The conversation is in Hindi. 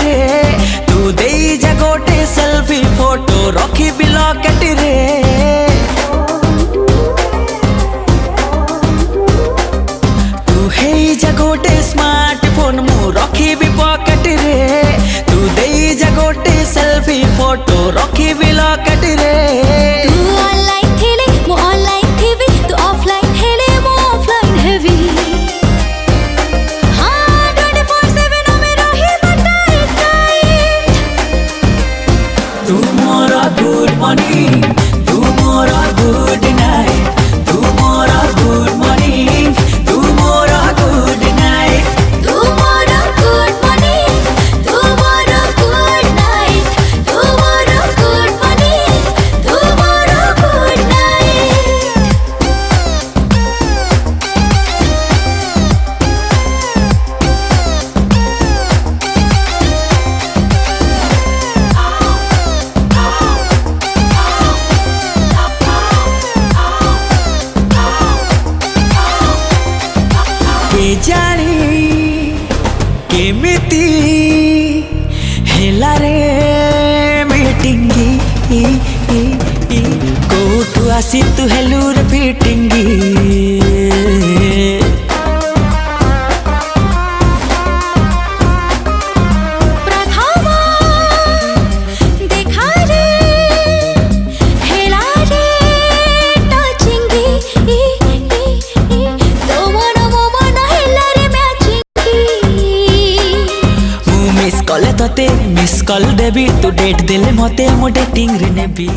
रे तू दे जा गोटे सेल्फी फोटो रखी लकेट रे तू हे जा गोटे स्मार्टफोन मु रखी पकेट रे तू दे जा गोटे सेल्फी फोटो रखी लकेट रे गुड मॉर्निंग तू मोरा गुड नाइट तू मोरा गुड मॉर्निंग तू मोरा गुड नाइट तू मोरा गुड मॉर्निंग तू मोरा गुड नाइट तू मोरा गुड मॉर्निंग तू मोरा गुड के जानी केमिति हेला रे मीटिंगी कोठू आसी तू हेलू रे फिटिंगी कले तते मिस कॉल देबी तू डेट देले मते मो डेटिंग रे नेबी।